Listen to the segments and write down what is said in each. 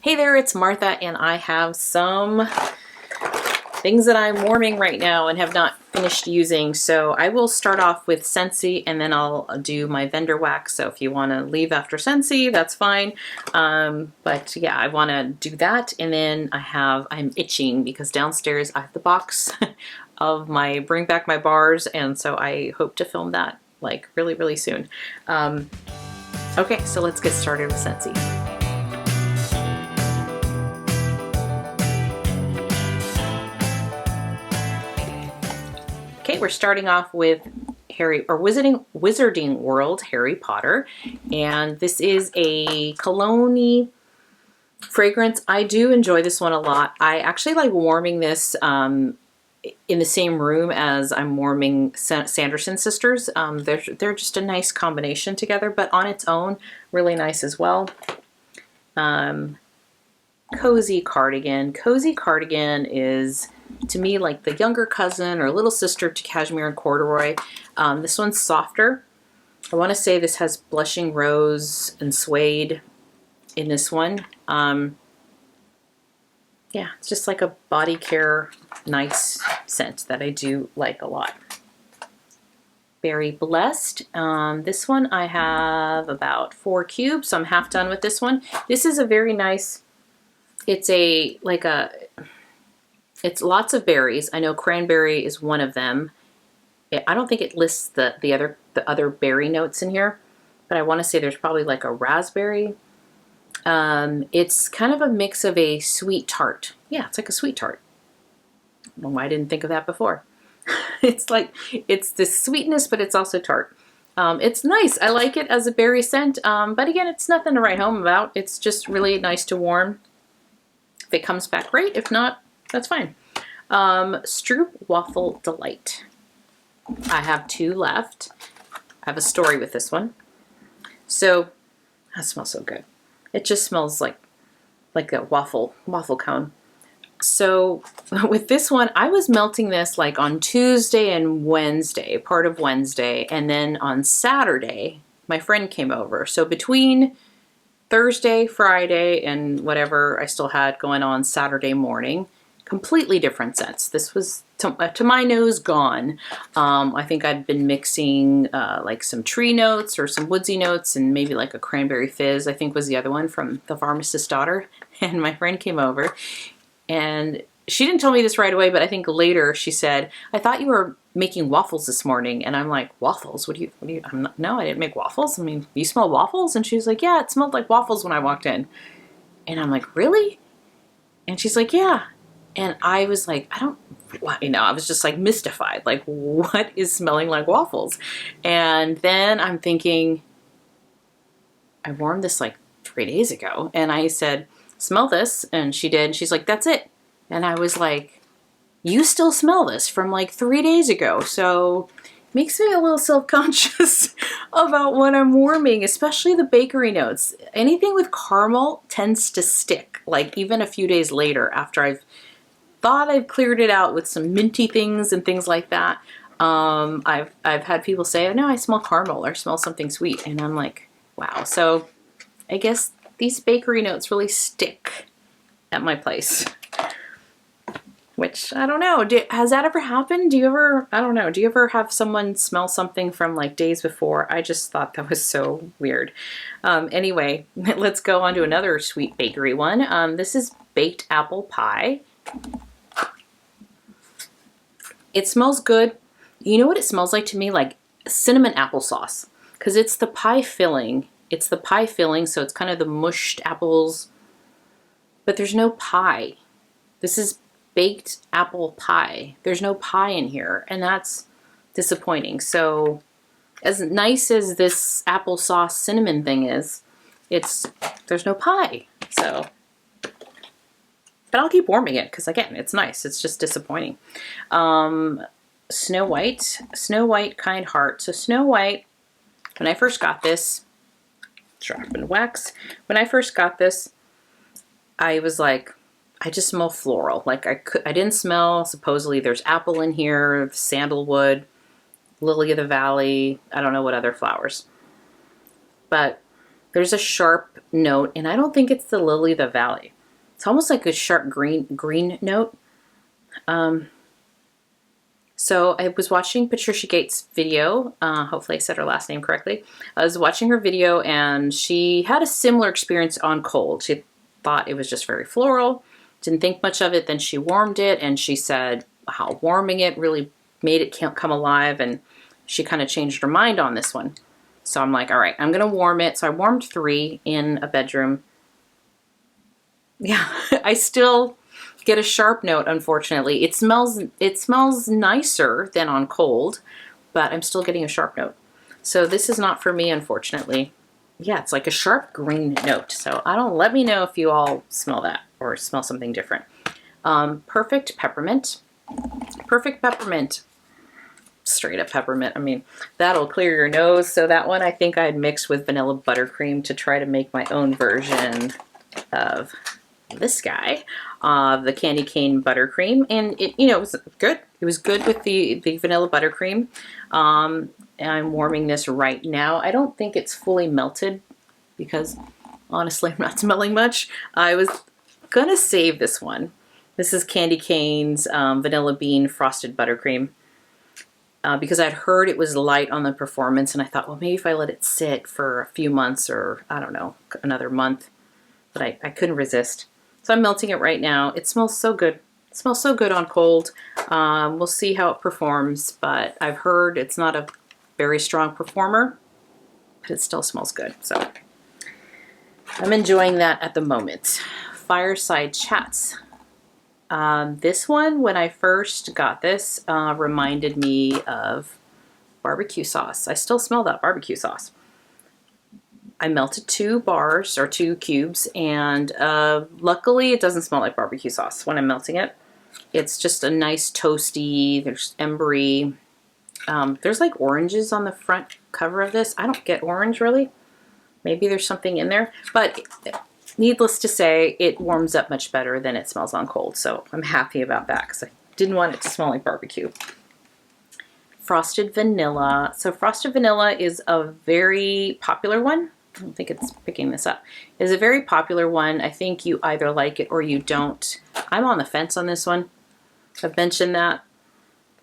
Hey there, it's Martha, and I have some things that I'm warming right now and have not finished using. So I will start off with Scentsy, and then I'll do my vendor wax. So if you want to leave after Scentsy, that's fine. But yeah, I want to do that. And then I'm itching because downstairs I have the box of my Bring Back My Bars, and so I hope to film that like really, really soon. Okay, so let's get started with Scentsy. Okay, we're starting off with Wizarding World Harry Potter, and this is a cologne fragrance. I do enjoy this one a lot. I actually like warming this in the same room as I'm warming Sanderson Sisters. They're just a nice combination together, but on its own, really nice as well. Cozy Cardigan. Cozy Cardigan is, to me, like the younger cousin or little sister to Cashmere and Corduroy. This one's softer. I want to say this has Blushing Rose and Suede in this one. Yeah, it's just like a body care, nice scent that I do like a lot. Berry Blessed. This one I have about 4 cubes, so I'm half done with this one. This is a very nice, it's lots of berries. I know cranberry is one of them. I don't think it lists the other berry notes in here, but I want to say there's probably like a raspberry. It's kind of a mix of a sweet tart. Yeah, it's like a sweet tart. I don't know why I didn't think of that before. It's this sweetness, but it's also tart. It's nice. I like it as a berry scent, but again, it's nothing to write home about. It's just really nice to warm. If it comes back, great. If not, that's fine. Stroop Waffle Delight. I have 2 left. I have a story with this one. So, that smells so good. It just smells like a waffle cone. So, with this one, I was melting this like on Tuesday and Wednesday, part of Wednesday, and then on Saturday, my friend came over. So, between Thursday, Friday, and whatever I still had going on Saturday morning, completely different scents. This was, to my nose, gone. I think I'd been mixing like some tree notes or some woodsy notes and maybe like a cranberry fizz, I think was the other one from The Pharmacist's Daughter. And my friend came over and she didn't tell me this right away, but I think later she said, "I thought you were making waffles this morning." And I'm like, "Waffles? No, I didn't make waffles. I mean, you smell waffles?" And she's like, "Yeah, it smelled like waffles when I walked in." And I'm like, "Really?" And she's like, "Yeah." And I was like, I was just like mystified. Like, what is smelling like waffles? And then I'm thinking, I warmed this like 3 days ago. And I said, "Smell this." And she did. She's like, "That's it." And I was like, "You still smell this from like 3 days ago." So it makes me a little self-conscious about what I'm warming, especially the bakery notes. Anything with caramel tends to stick, like even a few days later after I've thought I've cleared it out with some minty things and things like that. I've had people say, "Oh no, I smell caramel or smell something sweet." And I'm like, wow. So I guess these bakery notes really stick at my place. Which, I don't know, has that ever happened? Do you ever have someone smell something from like days before? I just thought that was so weird. Anyway, let's go on to another sweet bakery one. This is Baked Apple Pie. It smells good. You know what it smells like to me? Like cinnamon applesauce. Because it's the pie filling. It's the pie filling, so it's kind of the mushed apples. But there's no pie. This is baked apple pie. There's no pie in here, and that's disappointing. So as nice as this applesauce cinnamon thing is, there's no pie. So, but I'll keep warming it because again, it's nice. It's just disappointing. Snow White Kind Heart. So Snow White, when I first got this, drop in wax. When I first got this, I was like, I just smell floral. Like I didn't smell, supposedly there's apple in here, sandalwood, lily of the valley, I don't know what other flowers. But There's a sharp note, and I don't think it's the lily of the valley. It's almost like a sharp green note. So I was watching Patricia Gates' video. Hopefully I said her last name correctly. I was watching her video, and she had a similar experience on cold. She thought it was just very floral, didn't think much of it. Then she warmed it, and she said how warming it really made it come alive, and she kind of changed her mind on this one. So I'm like, all right, I'm gonna warm it. So I warmed 3 in a bedroom. Yeah, I still get a sharp note, unfortunately. It smells nicer than on cold, but I'm still getting a sharp note. So this is not for me, unfortunately. Yeah, it's like a sharp green note. So let me know if you all smell that or smell something different. Perfect Peppermint. Perfect Peppermint. Straight up peppermint. I mean, that'll clear your nose. So that one I think I'd mixed with vanilla buttercream to try to make my own version of this guy, the candy cane buttercream, and it was good. It was good with the vanilla buttercream. And I'm warming this right now. I don't think it's fully melted because honestly I'm not smelling much. I was gonna save this one. This is Candy Cane's Vanilla Bean Frosted Buttercream. Because I'd heard it was light on the performance, and I thought, well, maybe if I let it sit for a few months or, I don't know, another month. But I couldn't resist. So I'm melting it right now. It smells so good. It smells so good on cold. We'll see how it performs, but I've heard it's not a very strong performer, but it still smells good. So I'm enjoying that at the moment. Fireside Chats. This one, when I first got this, reminded me of barbecue sauce. I still smell that barbecue sauce. I melted 2 bars or 2 cubes, and luckily it doesn't smell like barbecue sauce when I'm melting it. It's just a nice toasty, there's embery. There's like oranges on the front cover of this. I don't get orange really. Maybe there's something in there, but needless to say, it warms up much better than it smells on cold. So I'm happy about that because I didn't want it to smell like barbecue. Frosted Vanilla. So Frosted Vanilla is a very popular one. I don't think it's picking this up. It's a very popular one. I think you either like it or you don't. I'm on the fence on this one. I've mentioned that.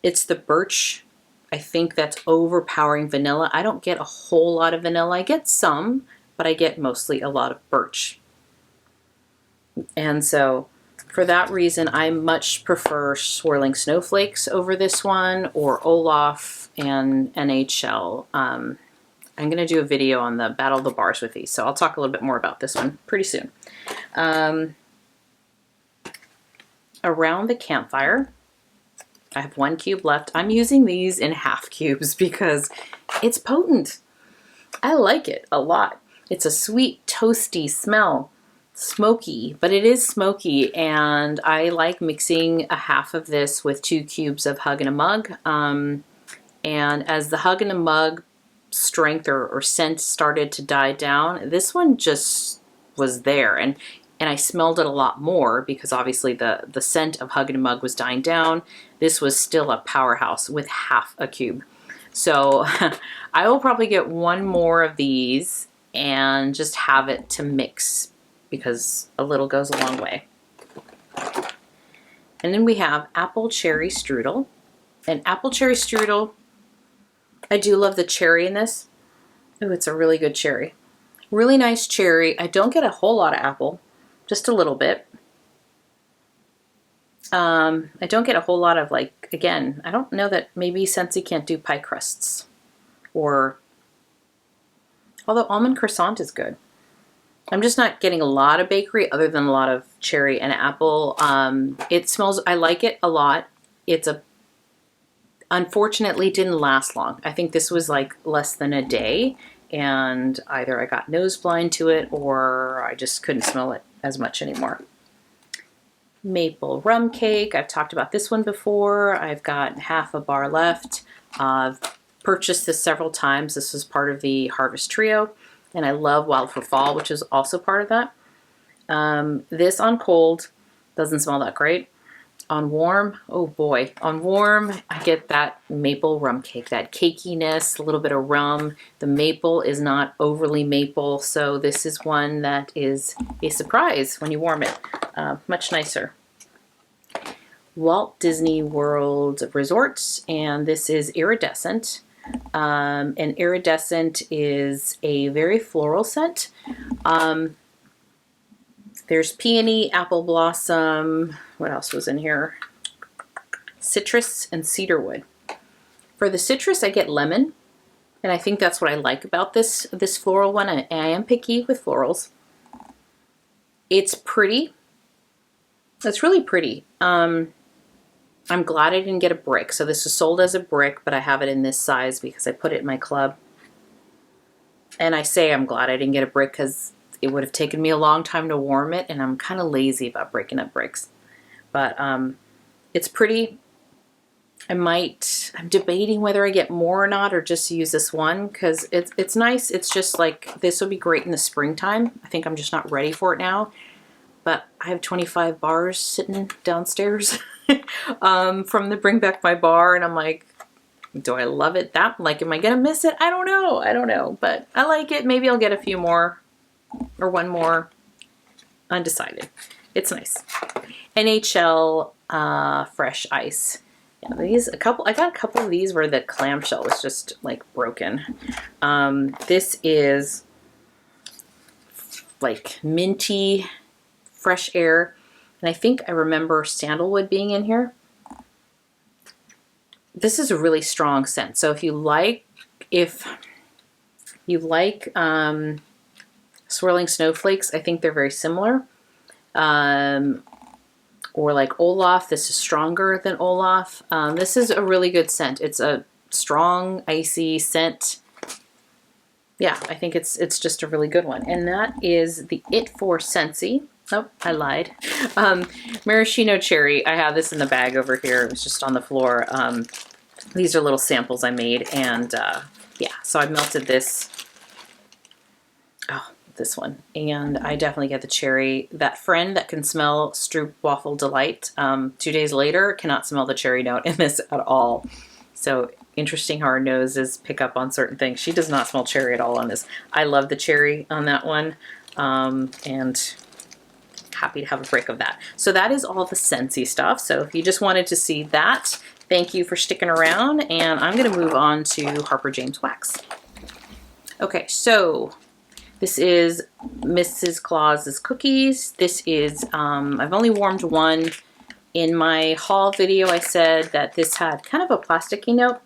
It's the birch. I think that's overpowering vanilla. I don't get a whole lot of vanilla. I get some, but I get mostly a lot of birch. And so for that reason, I much prefer Swirling Snowflakes over this one, or Olaf and NHL. I'm going to do a video on the Battle of the Bars with these, so I'll talk a little bit more about this one pretty soon. Around the Campfire, I have 1 cube left. I'm using these in half cubes because it's potent. I like it a lot. It's a sweet, toasty smell. Smoky, but it is smoky, and I like mixing a half of this with 2 cubes of Hug in a Mug. And as the Hug in a Mug strength or scent started to die down, this one just was there, and I smelled it a lot more because obviously the scent of Hug in a Mug was dying down. This was still a powerhouse with half a cube. So I will probably get 1 more of these and just have it to mix, because a little goes a long way. And then we have Apple Cherry Strudel. And Apple Cherry Strudel, I do love the cherry in this. Oh, it's a really good cherry. Really nice cherry. I don't get a whole lot of apple, just a little bit. I don't get a whole lot of, like, again, I don't know that maybe Scentsy can't do pie crusts. Or, although almond croissant is good. I'm just not getting a lot of bakery other than a lot of cherry and apple. It smells, I like it a lot. Unfortunately didn't last long. I think this was like less than a day, and either I got nose blind to it or I just couldn't smell it as much anymore. Maple Rum Cake. I've talked about this one before. I've got half a bar left. I've purchased this several times. This was part of the Harvest Trio. And I love Wild for Fall, which is also part of that. This on cold doesn't smell that great. On warm, oh boy, on warm, I get that maple rum cake, that cakiness, a little bit of rum. The maple is not overly maple, so this is one that is a surprise when you warm it. Much nicer. Walt Disney World Resorts, and this is Iridescent. And Iridescent is a very floral scent. There's peony, apple blossom, what else was in here? Citrus and cedarwood. For the citrus, I get lemon, and I think that's what I like about this floral one. I am picky with florals. It's pretty. It's really pretty. I'm glad I didn't get a brick. So this is sold as a brick, but I have it in this size because I put it in my club. And I say I'm glad I didn't get a brick because it would have taken me a long time to warm it, and I'm kind of lazy about breaking up bricks. But it's pretty. I'm debating whether I get more or not, or just use this one because it's nice. It's just like, this would be great in the springtime. I think I'm just not ready for it now. But I have 25 bars sitting downstairs from the Bring Back My Bar, and I'm like, do I love it? Am I gonna miss it? I don't know, but I like it. Maybe I'll get a few more or one more. Undecided. It's nice. NHL fresh ice. Yeah, I got a couple of these where the clamshell was just like broken. This is like minty fresh air, and I think I remember sandalwood being in here. This is a really strong scent. So if you like swirling snowflakes, I think they're very similar. Or like Olaf, this is stronger than Olaf. This is a really good scent. It's a strong, icy scent. Yeah, I think it's just a really good one. And that is the It for Scentsy. Oh, I lied. Maraschino cherry. I have this in the bag over here. It was just on the floor. These are little samples I made, and yeah, so I melted this. Oh, this one, and I definitely get the cherry. That friend that can smell Stroop Waffle Delight 2 days later cannot smell the cherry note in this at all. So interesting how our noses pick up on certain things. She does not smell cherry at all on this. I love the cherry on that one, and happy to have a break of that. So that is all the Scentsy stuff. So if you just wanted to see that, thank you for sticking around, and I'm going to move on to Harper James Wax. Okay, so this is Mrs. Claus's Cookies. This is, I've only warmed one. In my haul video, I said that this had kind of a plasticky note.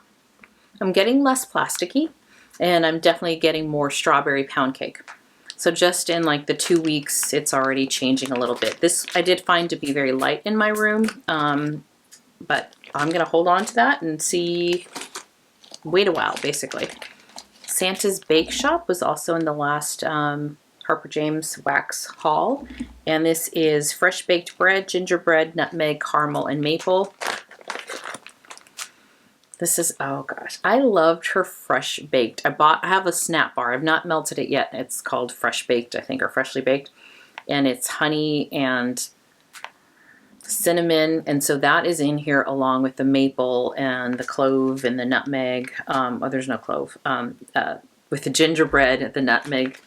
I'm getting less plasticky, and I'm definitely getting more strawberry pound cake. So just in like the 2 weeks, it's already changing a little bit. This I did find to be very light in my room, but I'm going to hold on to that and wait a while, basically. Santa's Bake Shop was also in the last Harper James Wax haul. And this is fresh baked bread, gingerbread, nutmeg, caramel, and maple. This is, oh gosh, I loved her fresh baked. I have a snap bar. I've not melted it yet. It's called Fresh Baked, I think, or Freshly Baked. And it's honey and cinnamon, and so that is in here along with the maple and the clove and the nutmeg. Oh, there's no clove. With the gingerbread, the nutmeg,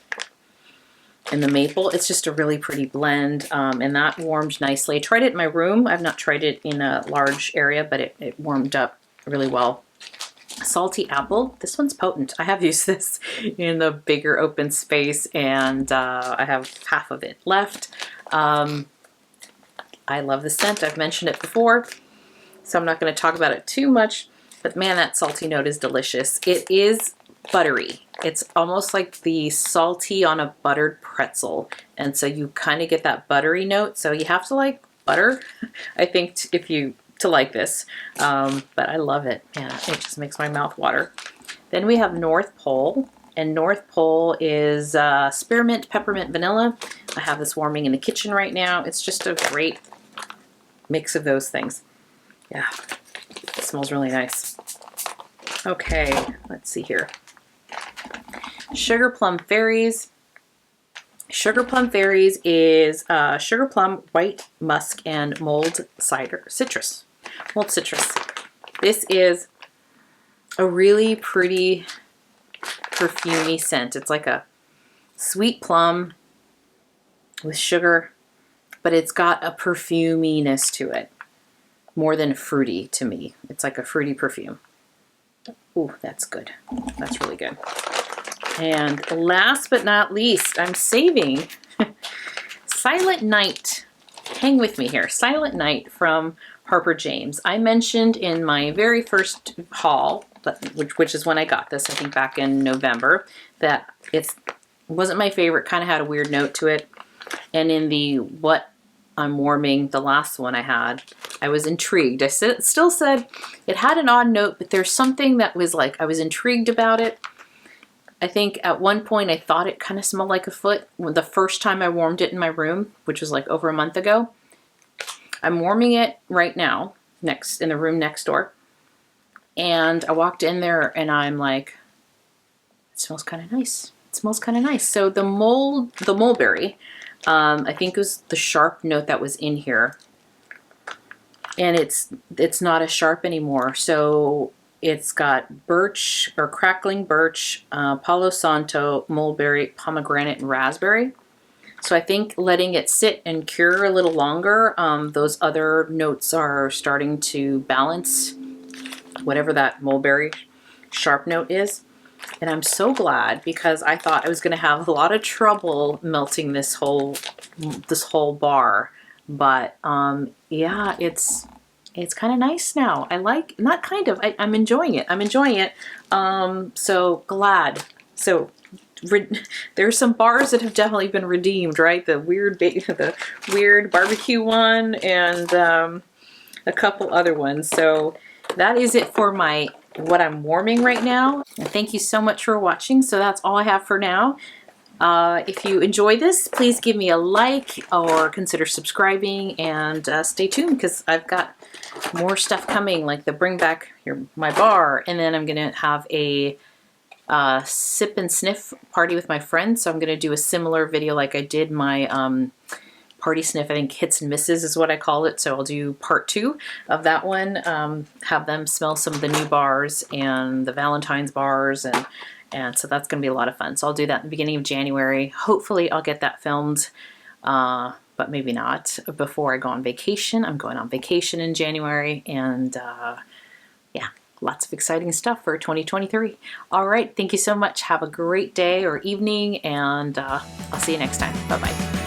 and the maple. It's just a really pretty blend, and that warmed nicely. I tried it in my room. I've not tried it in a large area, but it warmed up really well. Salty apple. This one's potent. I have used this in the bigger open space, and I have half of it left. I love the scent. I've mentioned it before, so I'm not going to talk about it too much, but man, that salty note is delicious. It is buttery. It's almost like the salty on a buttered pretzel, and so you kind of get that buttery note, so you have to like butter, I think, to like this, but I love it. Man, it just makes my mouth water. Then we have North Pole, and North Pole is spearmint, peppermint, vanilla. I have this warming in the kitchen right now. It's just a great mix of those things. Yeah, it smells really nice. Okay, let's see here. Sugar Plum Fairies. Sugar Plum Fairies is sugar plum, white musk, and mulled cider citrus. Mulled citrus. This is a really pretty perfumey scent. It's like a sweet plum with sugar, but it's got a perfuminess to it. More than fruity to me. It's like a fruity perfume. Ooh, that's good. That's really good. And last but not least, I'm saving Silent Night. Hang with me here. Silent Night from Harper James. I mentioned in my very first haul, which is when I got this, I think back in November, that it wasn't my favorite, kind of had a weird note to it. And in the What I'm Warming, the last one I had, I was intrigued. I still said it had an odd note, but there's something that was like, I was intrigued about it. I think at one point I thought it kind of smelled like a foot. The first time I warmed it in my room, which was like over a month ago. I'm warming it right now, in the room next door. And I walked in there and I'm like, it smells kind of nice. It smells kind of nice. So the mulberry, I think it was the sharp note that was in here. And it's not as sharp anymore. So it's got birch or crackling birch, Palo Santo, mulberry, pomegranate, and raspberry. So I think letting it sit and cure a little longer, those other notes are starting to balance whatever that mulberry sharp note is. And I'm so glad, because I thought I was going to have a lot of trouble melting this whole bar. But yeah, it's kind of nice now. I like, not kind of, I'm enjoying it. I'm enjoying it. So glad. So there's some bars that have definitely been redeemed, right? The weird barbecue one, and a couple other ones. So that is it for what I'm warming right now. And thank you so much for watching. So that's all I have for now. If you enjoy this, please give me a like or consider subscribing, and stay tuned, because I've got more stuff coming, like the bring back my bar, and then I'm gonna have a sip and sniff party with my friends. So I'm gonna do a similar video like I did my party sniff. I think hits and misses is what I call it. So I'll do part 2 of that one. Have them smell some of the new bars and the Valentine's bars, and so that's going to be a lot of fun. So I'll do that in the beginning of January. Hopefully I'll get that filmed, but maybe not before I go on vacation. I'm going on vacation in January, and yeah, lots of exciting stuff for 2023. All right, thank you so much. Have a great day or evening, and I'll see you next time. Bye-bye.